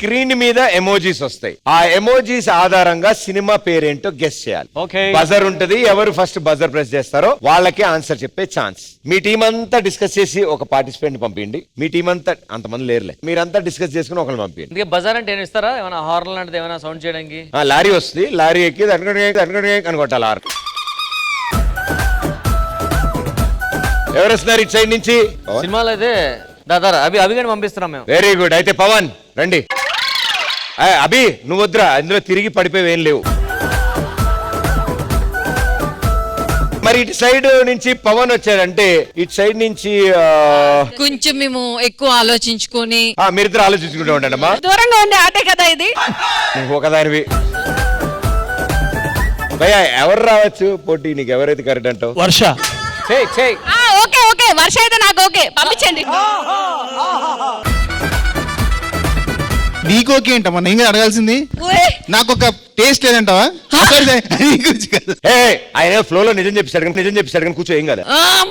Screen మీద emojis వస్తాయి. ఆ ఎమోజీస్ ఆధారంగా సినిమా పేరేంటో గెస్ చేయాలి. బజర్ ఉంటది, ఎవరు ఫస్ట్ బజర్ ప్రెస్ చేస్తారో వాళ్ళకి ఆన్సర్ చెప్పే ఛాన్స్. మీ టీం అంతా డిస్కస్ చేసి ఒక పార్టిసిపెంట్ పంపిండి. మీ టీం అంతా, అంతమంది లేరులే, మీరంతా డిస్కస్ చేసుకుని ఒకరిని పంపిండి. బజార్ అంటే ఇస్తారా, ఏమైనా హార్న్ లాంటిది ఏమైనా సౌండ్ చేయడానికి? లారీ వస్తుంది, లారీ ఎక్కి అనుకుంటా. ఎవరు వస్తున్నారు ఇటు సైడ్ నుంచి? సినిమాలో అయితే దాదారా అభిగాని పంపిస్తున్నాం మేము. Very good. అయితే పవన్ రండి. అభి నువ్వు వద్దురా, అందులో తిరిగి పడిపోయేం లేవు. మరి ఇటు సైడ్ నుంచి పవన్ వచ్చాడంటే ఇటు సైడ్ నుంచి కొంచెం మేము ఎక్కువ ఆలోచించుకొని మీరిద్దరు ఆలోచించుకుంటూ ఉంటాడమ్మా. దూరంగా ఉండే ఆటే కదా ఇది. నువ్వు ఒకదానివి భయ్యా. ఎవరు రావచ్చు పోటీ? నీకు ఎవరైతే కరెక్ట్ అంటావు? వర్ష. ఓకే ఓకే, వర్ష అయితే నాకు ఓకే, పంపించండి. నీకు ఓకే ఏంటమ్మా? నేను అడగాల్సింది. నాకు ఒక టేస్ట్ లేదంటావా? ఆయన ఫ్లో లో నిజం చెప్పాడు కానీ కూర్చో, ఏం కదా.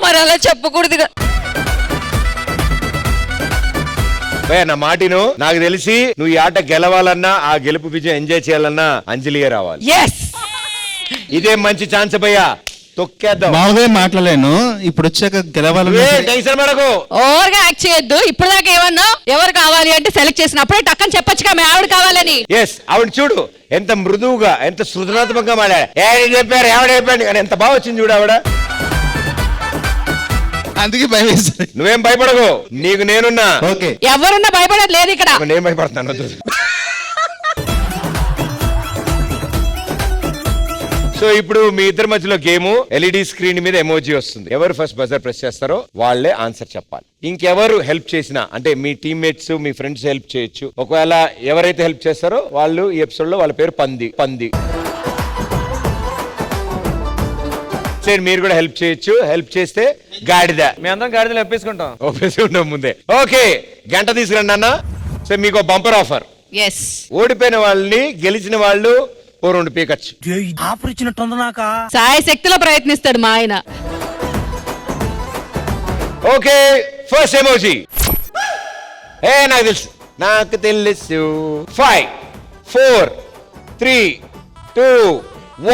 మరి అలా చెప్పకూడదు. భయ్యా నా మాటిను, నాకు తెలిసి నువ్వు ఈ ఆట గెలవాలన్నా, ఆ గెలుపు విజయం ఎంజాయ్ చేయాలన్నా అంజలియే రావాలి. ఇదే మంచి ఛాన్స్ భయ్యా, తొక్కేద్దాం. మామూలుగా మాట్లాడలేను, ఇప్పుడు వచ్చాక గెలవాలని. ఓవర్గా యాక్ట్ చేయొద్దు. ఇప్పుడు దాకా ఏమన్నా ఎవరు కావాలి అంటే సెలెక్ట్ చేసినప్పుడే టక్కని చెప్పొచ్చుగా మీ ఆవిడ కావాలని. ఆవిడ చూడు ఎంత మృదువుగా, ఎంత సృజనాత్మకంగా మాట్లాడా. చెప్పారు ఎవడైపోయాడు కానీ ఎంత బాగా వచ్చింది చూడు ఆవిడ. అందుకే భయం వేస్తుంది. నువ్వేం భయపడకు, నీకు నేనున్నా. ఎవరున్నా భయపడదు లేదు ఇక్కడ. నేను భయపడతాను. సో ఇప్పుడు మీ ఇద్దరి మధ్యలో గేమ్. ఎల్ఈడి స్క్రీన్ మీద ఎమోజీ వస్తుంది. ఎవరు ఫస్ట్ బజర్ ప్రెస్ చేస్తారో వాళ్ళే ఆన్సర్ చెప్పాలి. ఇంకెవరు హెల్ప్ చేసినా, అంటే మీ టీమ్మేట్స్, మీ ఫ్రెండ్స్ హెల్ప్ చేయొచ్చు. ఒకవేళ ఎవరైతే హెల్ప్ చేస్తారో వాళ్ళు ఈ ఎపిసోడ్ లో వాళ్ళ పేరు పంది. మీరు కూడా హెల్ప్ చేయొచ్చు. హెల్ప్ చేస్తే గాడిద. మీ అందరం గాడిదలు ఒప్పేసుకుంటాం ముందే. ఓకే, గంట తీసుకురండి అన్న. సో మీకు బంపర్ ఆఫర్. ఓడిపోయిన వాళ్ళని గెలిచిన వాళ్ళు 2 పీకచ్చు. సాయ శక్తిలో ప్రయత్నిస్తాడు మా ఆయన. Okay, first emoji. నాకు తెలుసు. 5 4 3 2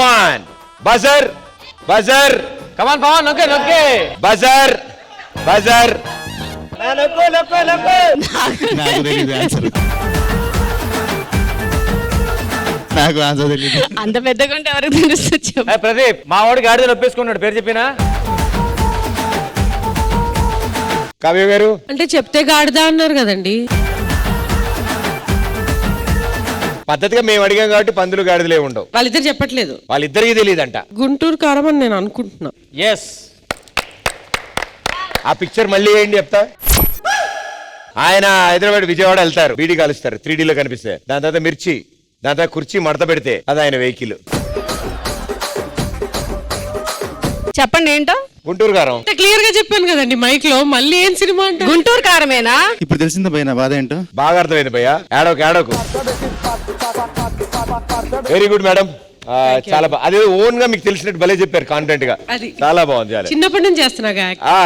1 బజర్. కమాన్ పవన్, నొక్కే బజర్. నాకు ఆన్సర్ తెలియదు. అంత పెద్దగా ఉంటే ఎవరికి తెలుసు? ప్రదీప్, మా వాడు గాడిదలు ఒప్పేసుకున్నాడు. పేరు చెప్పినా? కావ్య గారు అంటే చెప్తే గాడిద అన్నారు కదండి. పద్ధతిగా మేము అడిగాం కాబట్టి పందులు గాడిదలే ఉండవు. వాళ్ళిద్దరు చెప్పట్లేదు. వాళ్ళిద్దరికి తెలియదంట. గుంటూరు కారం అని నేను అనుకుంటున్నా. ఆ పిక్చర్ మళ్ళీ ఏంటి చెప్తా. ఆయన హైదరాబాద్ విజయవాడ వెళ్తారు, బీడీ కాలుస్తారు, 3D లో కనిపిస్తే. దాని తర్వాత మిర్చి, దాని తర్వాత కుర్చీ మడత పెడితే అది ఆయన వెహికల్. చెప్పండి ఏంటో. గుంటూరు కారం. క్లియర్ గా చెప్పాను కదండి మైక్ లో. మళ్ళీ ఏం సినిమా అంటే గుంటూరు కారమేనా? ఇప్పుడు తెలిసిందా భయ్య నా బాధ ఏంటో? బాగా అర్థమైంది భయ్యా. ఆడోకు. Very good madam. చాలా బాగా, అదే ఓన్ గా మీకు తెలిసినట్టు భలే చెప్పారు, కాన్ఫిడెంట్ గా. చాలా బాగుంది. చిన్నప్పటి నుంచి చేస్తున్నా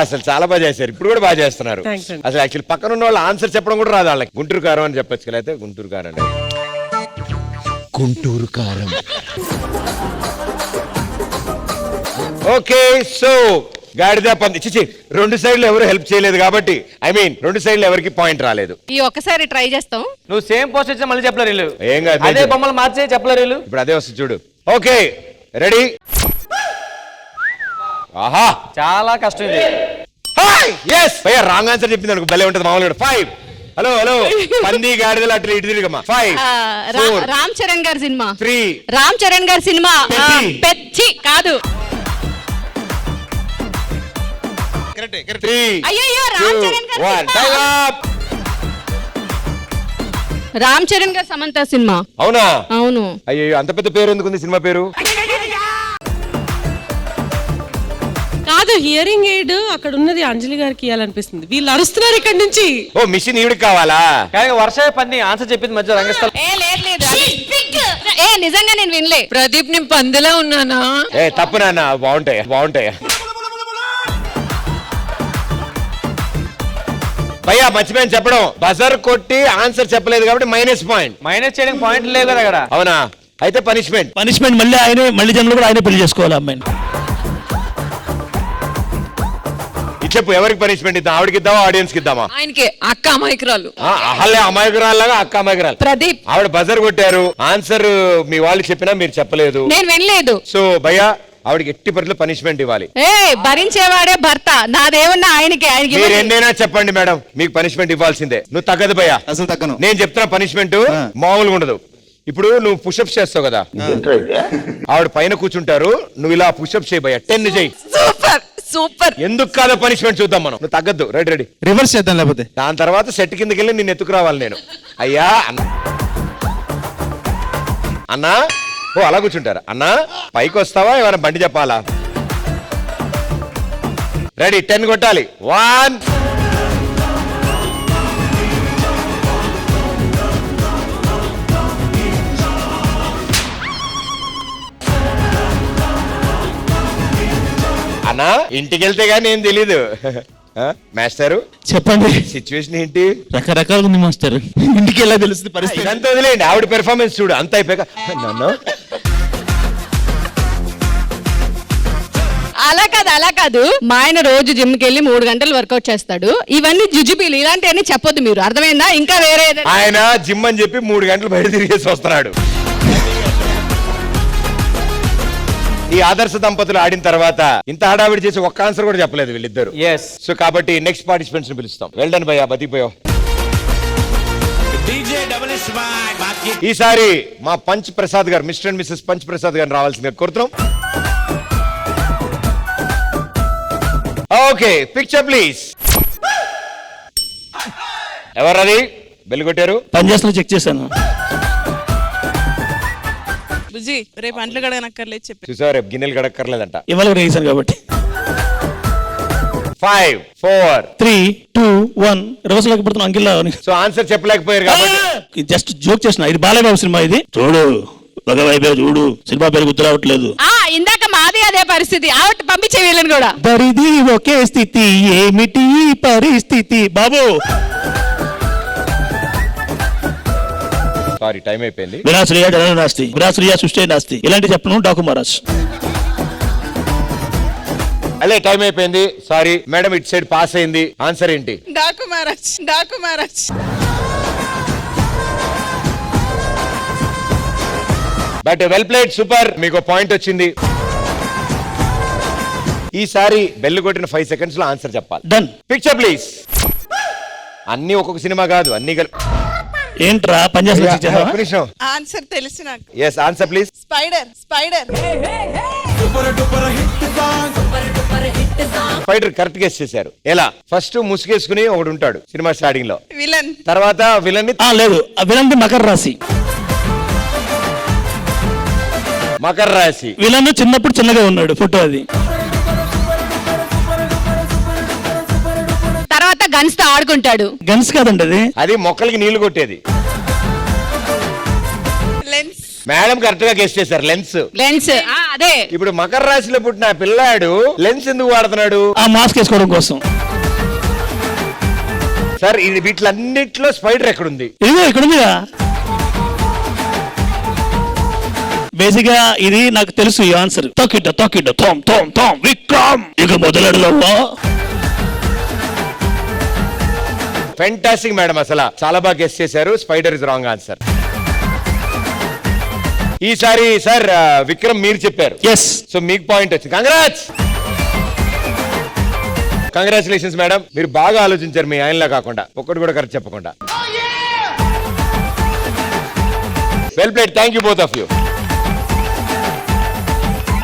అసలు చాలా బాగా చేశారు. ఇప్పుడు కూడా బాగా చేస్తున్నారు. అసలు యాక్చువల్లీ పక్కన ఉన్న వాళ్ళు ఆన్సర్ చెప్పడం కూడా రాదు వాళ్ళకి. గుంటూరు కారం అని చెప్పొచ్చు కదా. అయితే గుంటూరు కారం అండి. గుంటూరు కారం. ఓకే, సో గాడిద పంది. చిచి, 2 సైడ్లు ఎవరు హెల్ప్ చేయలేదు కాబట్టి, రెండు సైడ్లు ఎవరికి పాయింట్ రాలేదు. ఈ ఒక్కసారి ట్రై చేస్తాం. నువ్వు సేమ్ పోస్ట్ ఇచ్చా మళ్ళీ చెప్పలేరు. ఏం కాదు, అదే బొమ్మలు మార్చే చెప్పలేరు. ఇప్పుడు అదే వస్తుంది చూడు. Okay, ready. ఆహా, చాలా కష్టం ఇది. రాంగ్ ఆన్సర్ చెప్పింది అనుకో భలే ఉంటుంది మామూలుగా. 5 హలో పంది గాడిదలు అట్లా ఇటు తిరిగమ్మా. 5 రామ్ చరణ్ గారి సినిమా. 3 రామ్ చరణ్ గారి సినిమా. పెచ్చి కాదు. 3 అయ్యో, రామ్ చరణ్ గారి 1 టైం అప్. రామ్ చరణ్ గారి సమంత సినిమా. అవునా? అవును. అయ్యో, అంత పెద్ద పేరు ఎందుకుంది సినిమా పేరు? కాదు, హియరింగ్ ఎయిడ్ అక్కడ ఉన్నది అంజలి గారికి ఇవ్వాలనిపిస్తుంది. వీళ్ళు అరుస్తున్నారు ఇక్కడ నుంచి. ఓ మిషన్ ఈవిడికి కావాలా? వర్ష పన్ని ఆన్సర్ చెప్పింది మధ్య రంగస్థలం. నిజంగా నేను వినలే. ప్రదీప్, నేను పందిలా ఉన్నానా? తప్పు నాన్న. బాగుంటాయా? భయ్యా మర్చిపోయాను చెప్పడం, బజర్ కొట్టి ఆన్సర్ చెప్పలేదు కాబట్టి మైనస్ పాయింట్. మైనస్ చేయడానికి పాయింట్ లేవు కదా అక్కడ. అవునా? అయితే పనిష్మెంట్. పనిష్మెంట్ మళ్ళీ ఆయనే, మళ్ళీ జన్మలో కూడా ఆయనే పెళ్లి చేసుకోవాలి అమ్మాయిని. చెప్పు ఎవరికి పనిష్మెంట్ ఇద్దాం? ఆవిడకి ఇద్దామా, ఆడియన్స్ కి ఇద్దామా? ఆయనకే అక్క అమాయకురాలు. అహలే అమాయకురాలాగా అక్క అమాయకురాలు. ప్రదీప్. ఆవిడ బజర్ కొట్టారు, ఆన్సర్ మీ వాళ్ళు చెప్పినా మీరు చెప్పలేదు. నేను వినలేదు. సో భయ్యా ఆవిడకి ఎట్టి పరిస్థితుల్లో పనిష్మెంట్ ఇవ్వాలి. భరించేవాడే భర్త, నాదేమన్నా ఆయనకి. మీరు ఎన్నైనా చెప్పండి మేడం, మీకు పనిష్మెంట్ ఇవ్వాల్సిందే. నువ్వు తగ్గదు భయ్యా. అసలు తగ్గను. నేను చెప్తున్నా పనిష్మెంట్ మామూలుగా ఉండదు. ఇప్పుడు నువ్వు పుషప్స్ చేస్తావు కదా, ఆవిడ పైన కూర్చుంటారు, నువ్వు ఇలా పుషప్స్ చేయి భయ్యా, 10 చేయి. Super super. ఎందుకు కాదో పనిష్మెంట్ చూద్దాం మనం. నువ్వు తగ్గద్దు. Ready ready. రివర్స్ చేద్దాం లేకపోతే. దాని తర్వాత సెట్ కిందకి వెళ్ళి నిన్ను ఎత్తుకురావాలి నేను. అయ్యా అన్నా, ఓ అలా కూర్చుంటారు. అన్నా పైకి వస్తావా, ఎవరైనా బండి చెప్పాలా? రెడీ, 10 కొట్టాలి. 1 అన్నా ఇంటికి వెళ్తే గానీ ఏం తెలీదు. మాస్టారు చెప్పండి. సిచ్యువేషన్ ఏంటి? రకరకాలుగా ఉంది మాస్టర్. ఇంటికి ఎలా తెలుస్తుంది పరిస్థితి? ఇదంతా వదిలేండి, ఆవిడ పెర్ఫార్మెన్స్ చూడు. అంత అయిపోయాక నన్ను అలా కాదు. మా ఆయన రోజు జిమ్ కి వెళ్ళి 3 గంటలు వర్కౌట్ చేస్తాడు. ఇవన్నీ జుజుబీలు, ఇలాంటివన్నీ చెప్పొద్దు మీరు, అర్థమైందా? ఇంకా వేరే ఏదైనా. ఆయన జిమ్ అని చెప్పి 3 గంటలు బయట తిరిగేసి వస్తున్నాడు. ఈ ఆదర్శ దంపతులు ఆడిన తర్వాత ఇంత హడావిడి చేసి ఒక్క ఆన్సర్ కూడా చెప్పలేదు వీళ్ళిద్దరు. ఎస్. సో కాబట్టి నెక్స్ట్ పార్టిసిపెంట్స్ ని పిలుస్తాం. వెల్డన్ భయ్యా, బతికిపోయావు. ఈసారి మా పంచ్ ప్రసాద్ గారు, mister and missus Punch Prasad గారిని రావాల్సిందిగా కోరుతున్నాం. Okay, picture please. ఎవరది బెల్ కొట్టారు? పనిచేస్తున్నా చెక్ చేశాను. బుజ్జి రేపు అంట్లు కడగనక్కర్లేదు చెప్పి. చూసావు, రేపు గిన్నెలు గడక్కర్లేదంట. ఇవాళ కూడా వేసాను కాబట్టి. 5 4 3 2 1 రివర్స్ లేకపోతున్నాం అంకిల్. సో ఆన్సర్ చెప్పలేకపోయారు కాబట్టి జస్ట్ జోక్ చేసిన. ఇది బాలయ్యబాబు సినిమా. ఇది చూడు, ఒక వైపే చూడు. సినిమా పేరు గుర్తు రావట్లేదు. ఇందాక మాది అదే పరిస్థితి. ఆవిడ పంపించే వీళ్ళని కూడా. దరిది ఒకే స్థితి, ఏమిటి పరిస్థితి బాబు. సారీ, టైం అయిపోయింది. వినాశ్రియ జన నాస్తి, వినాశ్రియ సృష్టి నాస్తి, ఇలాంటి చెప్పను డాకు మహారాజ్. అలే టైం అయిపోయింది. Sorry madam, it side pass అయింది. ఆన్సర్ ఏంటి? Daaku Maharaj. But well played, super. మీకు పాయింట్ వచ్చింది. ఈసారి బెల్ కొట్టిన 5 సెకండ్స్ లో ఆన్సర్ చెప్పాలి. డన్. Picture please. అన్ని ఒక్కొక్క సినిమా కాదు, అన్ని ఏంట్రా పనిచేస్తా? ఆన్సర్ తెలుసు నాకు. Yes, answer please. Spider. Spider correct guess చేశారు. ఎలా? ఫస్ట్ ముసుగేసుకుని ఒకడు ఉంటాడు సినిమా స్టార్టింగ్ లో, విలన్. తర్వాత విలన్ ని లేదు, విలన్ మకర రాశి. మకర రాశి. విలన్ చిన్నప్పుడు చిన్నగా ఉన్నాడు, ఫోటో అది. తర్వాత గన్స్ తో ఆడుకుంటాడు. గన్స్ కాదండి అది. అది మొక్కలకి నీళ్లు కొట్టేది. లెన్స్. మేడం కరెక్ట్ గా గెస్ చేశారు. లెన్స్. అదే. ఇప్పుడు మకర రాశిలో పుట్టిన పిల్లాడు లెన్స్ ఎందుకు వాడుతున్నాడు? ఆ మాస్క్ వేసుకోవడం కోసం. సార్, ఇది వీటిలన్నిట్లో స్పైడర్ ఎక్కడుంది? ఇదిగో ఇక్కడ ఉందిగా. బేసిక్ గా ఇది నాకు తెలుసు ఈ ఆన్సర్. తొక్కిట తోమ్ తోమ్ తోమ్ విక్రమ్. ఇక మొదలెడదామా? ఫెంటాస్టిక్ మేడం, అసలు చాలా బాగా గెస్ చేశారు. Spider is wrong answer. ఈసారి సార్ విక్రమ్ మీరు చెప్పారు. ఎస్. సో మీకు పాయింట్ వచ్చింది. కంగ్రాచులేషన్స్ మేడం, మీరు బాగా ఆలోచించారు. మీ ఆయనలా కాకుండా ఒక్కటి కూడా కరెక్ట్ చెప్పకుండా. Well played. Thank you both of you.